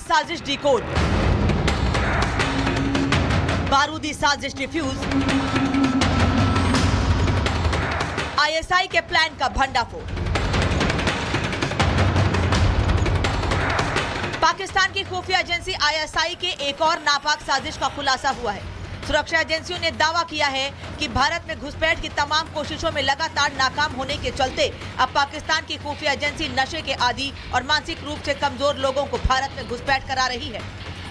साजिश डिकोड, बारूदी साजिश डिफ्यूज, आईएसआई के प्लान का भंडाफोड़। पाकिस्तान की खुफिया एजेंसी आईएसआई के एक और नापाक साजिश का खुलासा हुआ है। सुरक्षा एजेंसियों ने दावा किया है कि भारत में घुसपैठ की तमाम कोशिशों में लगातार नाकाम होने के चलते अब पाकिस्तान की खुफिया एजेंसी नशे के आदी और मानसिक रूप से कमजोर लोगों को भारत में घुसपैठ करा रही है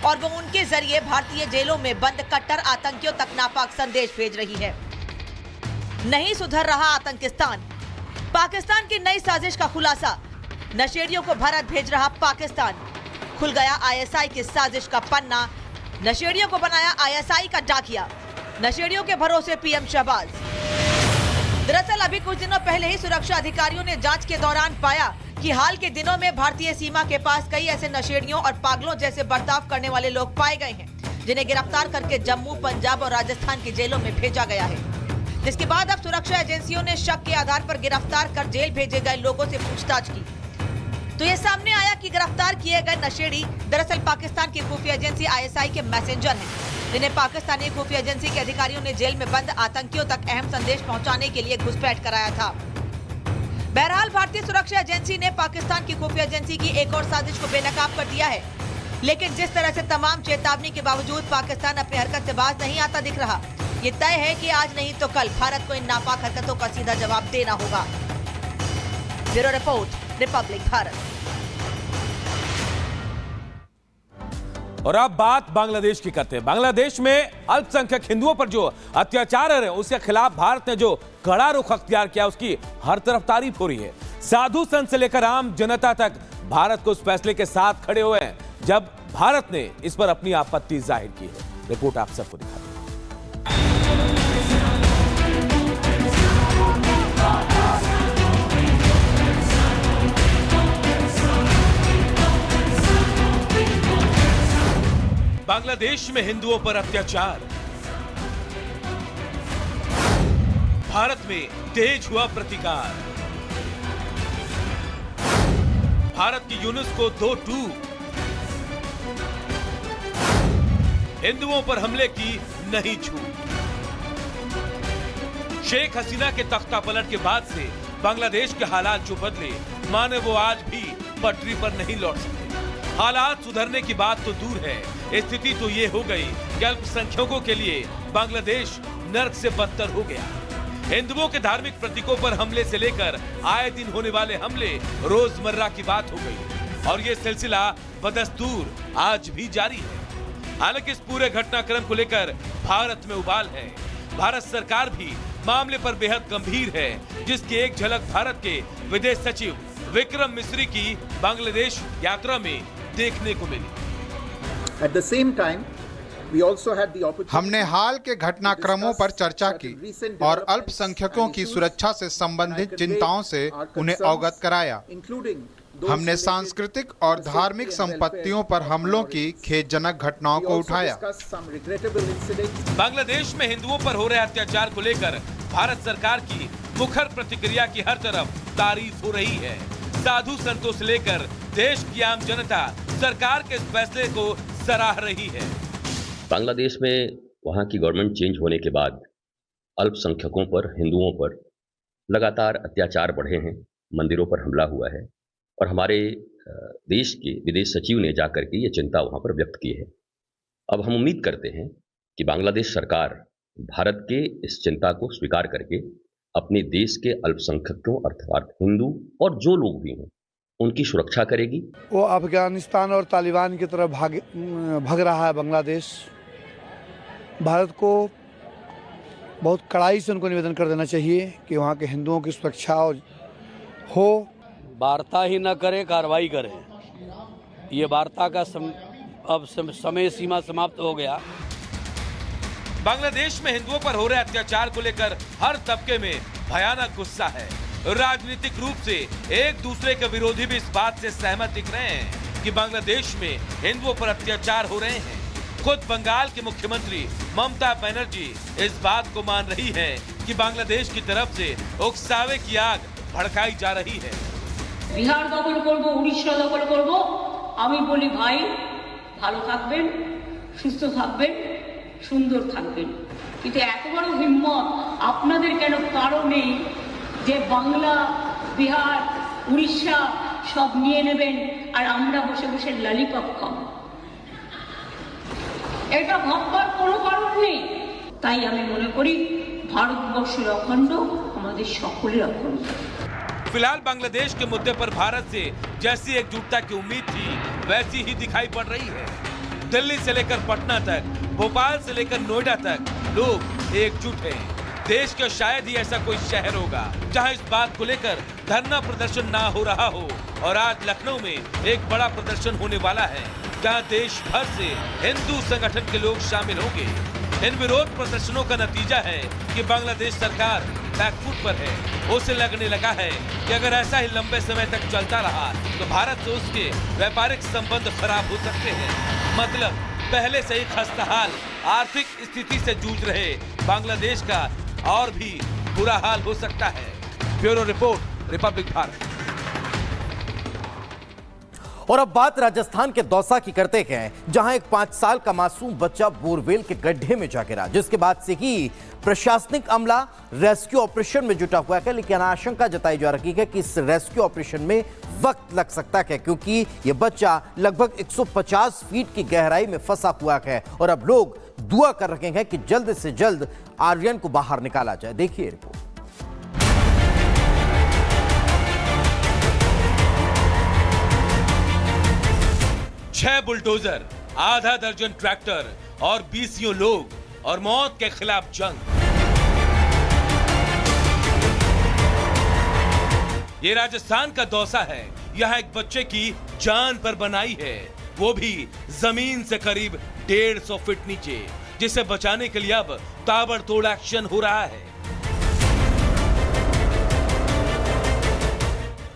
और वो उनके जरिए भारतीय जेलों में बंद कट्टर आतंकियों तक नापाक संदेश भेज रही है। नहीं सुधर रहा आतंकिस्तान, पाकिस्तान की नई साजिश का खुलासा। नशेड़ियों को भारत भेज रहा पाकिस्तान, खुल गया आईएसआई की साजिश का पन्ना। नशेड़ियों को बनाया आईएसआई का डाकिया, नशेड़ियों के भरोसे पीएम शहबाज। दरअसल अभी कुछ दिनों पहले ही सुरक्षा अधिकारियों ने जांच के दौरान पाया कि हाल के दिनों में भारतीय सीमा के पास कई ऐसे नशेड़ियों और पागलों जैसे बर्ताव करने वाले लोग पाए गए हैं, जिन्हें गिरफ्तार करके जम्मू, पंजाब और राजस्थान की जेलों में भेजा गया है। जिसके बाद अब सुरक्षा एजेंसियों ने शक के आधार पर गिरफ्तार कर जेल भेजे गए लोगों से पूछताछ की तो ये सामने आया कि गिरफ्तार किए गए नशेड़ी दरअसल पाकिस्तान की खुफिया एजेंसी आईएसआई के मैसेंजर हैं, जिन्हें पाकिस्तानी खुफिया एजेंसी के अधिकारियों ने जेल में बंद आतंकियों तक अहम संदेश पहुंचाने के लिए घुसपैठ कराया था। बहरहाल भारतीय सुरक्षा एजेंसी ने पाकिस्तान की खुफिया एजेंसी की एक और साजिश को बेनकाब कर दिया है, लेकिन जिस तरह से तमाम चेतावनी के बावजूद पाकिस्तान अपनी हरकत से बाज नहीं आता दिख रहा, ये तय है कि आज नहीं तो कल भारत को इन नापाक हरकतों का सीधा जवाब देना होगा। Bureau report, Republic Bharat. और अब बात बांग्लादेश की करते हैं। बांग्लादेश में अल्पसंख्यक हिंदुओं पर जो अत्याचार है उसके खिलाफ भारत ने जो कड़ा रुख अख्तियार किया उसकी हर तरफ तारीफ हो रही है। साधु संत से लेकर आम जनता तक भारत को उस फैसले के साथ खड़े हुए हैं जब भारत ने इस पर अपनी आपत्ति जाहिर की है। रिपोर्ट आप सबको दिखाते हैं। बांग्लादेश में हिंदुओं पर अत्याचार, भारत में तेज हुआ प्रतिकार, भारत की यूनेस्को 2 टूक, हिंदुओं पर हमले की नहीं छूट। शेख हसीना के तख्ता पलट के बाद से बांग्लादेश के हालात जो बदले, माने वो आज भी पटरी पर नहीं लौट सके। हालात सुधरने की बात तो दूर है, स्थिति तो ये हो गई कि अल्पसंख्यकों के लिए बांग्लादेश नर्क से बदतर हो गया। हिंदुओं के धार्मिक प्रतीकों पर हमले से लेकर आए दिन होने वाले हमले रोजमर्रा की बात हो गई और ये सिलसिला बदस्तूर आज भी जारी है। हालांकि इस पूरे घटनाक्रम को लेकर भारत में उबाल है। भारत सरकार भी मामले पर बेहद गंभीर है, जिसकी एक झलक भारत के विदेश सचिव विक्रम मिस्री की बांग्लादेश यात्रा में देखने को मिली। At the same time, we also had the opportunity हमने हाल के घटनाक्रमों पर चर्चा की और अल्पसंख्यकों की सुरक्षा से संबंधित चिंताओं से उन्हें अवगत कराया। हमने सांस्कृतिक और धार्मिक संपत्तियों पर हमलों की खेदजनक घटनाओं को उठाया। बांग्लादेश में हिंदुओं पर हो रहे अत्याचार को लेकर भारत सरकार की मुखर प्रतिक्रिया की हर तरफ तारीफ हो रही है। साधु संतों से लेकर देश की आम जनता सरकार के इस फैसले को सराह रही है। बांग्लादेश में वहाँ की गवर्नमेंट चेंज होने के बाद अल्पसंख्यकों पर, हिंदुओं पर लगातार अत्याचार बढ़े हैं, मंदिरों पर हमला हुआ है और हमारे देश के विदेश सचिव ने जाकर के ये चिंता वहाँ पर व्यक्त की है। अब हम उम्मीद करते हैं कि बांग्लादेश सरकार भारत के इस चिंता को स्वीकार करके अपने देश के अल्पसंख्यकों अर्थात हिंदू और जो लोग भी हैं उनकी सुरक्षा करेगी। वो अफगानिस्तान और तालिबान की तरफ भाग रहा है बांग्लादेश। भारत को बहुत कड़ाई से उनको निवेदन कर देना चाहिए कि वहाँ के हिंदुओं की सुरक्षा हो। वार्ता ही न करे, कार्रवाई करे। ये वार्ता का अब समय सीमा समाप्त हो गया। बांग्लादेश में हिंदुओं पर हो रहे अत्याचार को लेकर हर तबके में भयानक गुस्सा है। राजनीतिक रूप से एक दूसरे के विरोधी भी इस बात से सहमत दिख रहे हैं कि बांग्लादेश में हिंदुओं पर अत्याचार हो रहे हैं। खुद बंगाल की मुख्यमंत्री ममता बनर्जी इस बात को मान रही है कि बांग्लादेश की तरफ से उकसावे की आग भड़काई जा रही है। बिहार दखल करबो, उड़ीसा दखल करबो, आमी बोली भाई ভালো থাকবেন, সুস্থ থাকবেন, সুন্দর থাকবেন। কিন্তু এত বড় হিম্মত আপনাদের কেন কারো নেই যে বাংলা, বিহার, উড়িষ্যা সব নিয়ে নেবেন আর আমরা বসে বসে ললিপপ খাবো? এটা ভাববার কোনো কারণ নেই। তাই আমি মনে করি ভারতবর্ষের অখণ্ড আমাদের সকলের অখণ্ড। फिलहाल बांग्लादेश के मुद्दे पर भारत से जैसी एकजुटता की उम्मीद थी वैसी ही दिखाई पड़ रही है। दिल्ली से लेकर पटना तक, भोपाल से लेकर नोएडा तक लोग एकजुट हैं। देश का शायद ही ऐसा कोई शहर होगा जहां इस बात को लेकर धरना प्रदर्शन ना हो रहा हो। और आज लखनऊ में एक बड़ा प्रदर्शन होने वाला है जहां देश भर से हिंदू संगठन के लोग शामिल होंगे। इन विरोध प्रदर्शनों का नतीजा है कि बांग्लादेश सरकार बैकफुट पर है। उसे लगने लगा है कि अगर ऐसा ही लंबे समय तक चलता रहा तो भारत से उसके व्यापारिक संबंध खराब हो सकते हैं। मतलब पहले से ही खस्ताहाल आर्थिक स्थिति से जूझ रहे बांग्लादेश का और भी बुरा हाल हो सकता है। Bureau report, Republic Bharat. और अब बात राजस्थान के दौसा की करते हैं, जहां एक 5 साल का मासूम बच्चा बोरवेल के गड्ढे में जा गिरा, जिसके बाद से ही प्रशासनिक अमला रेस्क्यू ऑपरेशन में जुटा हुआ है। लेकिन आशंका जताई जा रही है कि इस रेस्क्यू ऑपरेशन में वक्त लग सकता है, क्योंकि यह बच्चा लगभग 150 फीट की गहराई में फंसा हुआ है। और अब लोग दुआ कर रहे हैं कि जल्द से जल्द आर्यन को बाहर निकाला जाए। देखिए रिपोर्ट। 6 बुलडोजर, आधा दर्जन ट्रैक्टर और 20 लोग और मौत के खिलाफ जंग। ये राजस्थान का दौसा है। यहाँ एक बच्चे की जान पर बनाई है, वो भी जमीन से करीब 150 फीट नीचे, जिसे बचाने के लिए अब ताबड़तोड़ एक्शन हो रहा है।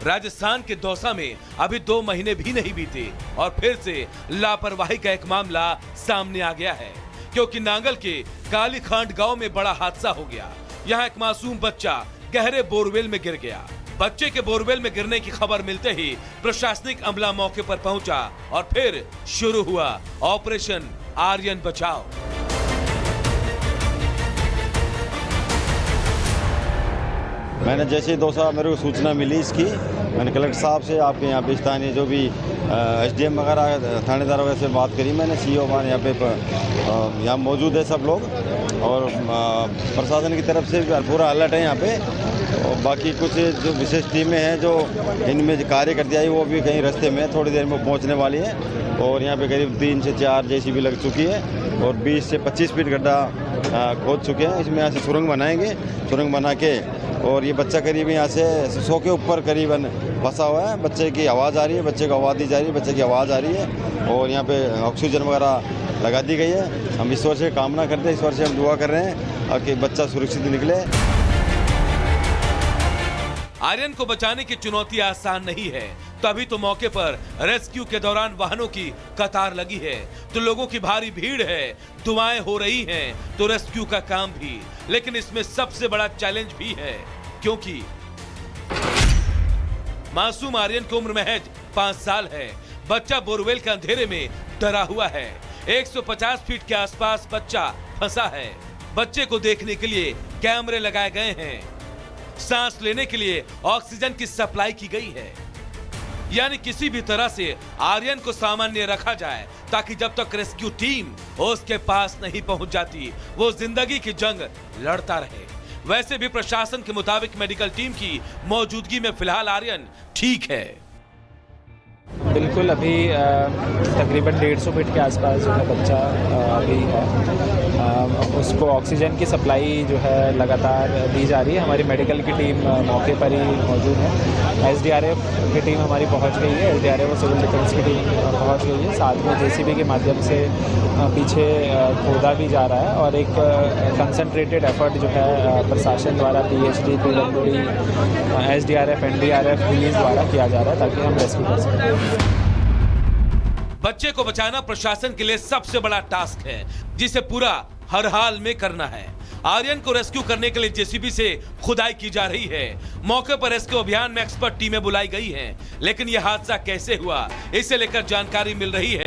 राजस्थान के दौसा में अभी 2 महीने भी नहीं बीते और फिर से लापरवाही का एक मामला सामने आ गया है, क्योंकि नांगल के कालीखांड गांव में बड़ा हादसा हो गया। यहां एक मासूम बच्चा गहरे बोरवेल में गिर गया। बच्चे के बोरवेल में गिरने की खबर मिलते ही प्रशासनिक अमला मौके पर पहुंचा और फिर शुरू हुआ ऑपरेशन आर्यन बचाओ। मैंने जैसे दौसा मेरे को सूचना मिली इसकी, मैंने कलेक्टर साहब से, आपके यहाँ पे स्थानीय जो भी एसडीएम वगैरह थानेदार वगैरह से बात करी मैंने। सीओ मान यहाँ पे यहाँ मौजूद है सब लोग, और प्रशासन की तरफ से पूरा अलर्ट है यहाँ पे। और बाकी कुछ जो विशेष टीमें हैं जो इनमें कार्य करती आई, वो भी कहीं रास्ते में थोड़ी देर में पहुँचने वाली है। और यहाँ पे करीब 3 से 4 JCB लग चुकी है और 20 से 25 फीट गड्ढा खोद चुके हैं। इसमें यहाँ से सुरंग बनाएंगे, सुरंग बना के, और ये बच्चा करीब यहाँ से 100 के ऊपर करीबन फंसा हुआ है। बच्चे की आवाज़ आ रही है, बच्चे को आवाज़ दी जा रही है, बच्चे की आवाज़ आ रही है, और यहाँ पे ऑक्सीजन वगैरह लगा दी गई है। हम ईश्वर से कामना करते हैं, ईश्वर से हम दुआ कर रहे हैं कि बच्चा सुरक्षित निकले। आर्यन को बचाने की चुनौती आसान नहीं है, तभी तो मौके पर रेस्क्यू के दौरान वाहनों की कतार लगी है, तो लोगों की भारी भीड़ है, दुआएं हो रही हैं, तो रेस्क्यू का काम भी। लेकिन इसमें सबसे बड़ा चैलेंज भी है, क्योंकि मासूम आर्यन की उम्र महज 5 साल है। बच्चा बोरवेल के अंधेरे में डरा हुआ है। 150 फीट के आसपास बच्चा फंसा है। बच्चे को देखने के लिए कैमरे लगाए गए हैं, सांस लेने के लिए ऑक्सीजन की सप्लाई की गई है। यानी किसी भी तरह से आर्यन को सामान्य रखा जाए, ताकि जब तक रेस्क्यू टीम उसके पास नहीं पहुंच जाती, वो जिंदगी की जंग लड़ता रहे। वैसे भी प्रशासन के मुताबिक मेडिकल टीम की मौजूदगी में फिलहाल आर्यन ठीक है। बिल्कुल, अभी तकरीबन 150 फीट के आसपास जो है बच्चा अभी है। उसको ऑक्सीजन की सप्लाई जो है लगातार दी जा रही है। हमारी मेडिकल की टीम मौके पर ही मौजूद है। SDRF की टीम हमारी पहुंच गई है, SDRF और सिविल डिफेंस की टीम पहुंच गई है। साथ में JCB के माध्यम से पीछे खोदा भी जा रहा है, और एक कंसंट्रेटेड एफर्ट जो है प्रशासन द्वारा PHD, PWD, SDRF, NDRF, police द्वारा किया जा रहा है, ताकि हम रेस्क्यू कर सकें। बच्चे को बचाना प्रशासन के लिए सबसे बड़ा टास्क है, जिसे पूरा हर हाल में करना है। आर्यन को रेस्क्यू करने के लिए JCB से खुदाई की जा रही है। मौके पर रेस्क्यू अभियान में एक्सपर्ट टीमें बुलाई गई हैं, लेकिन यह हादसा कैसे हुआ, इसे लेकर जानकारी मिल रही है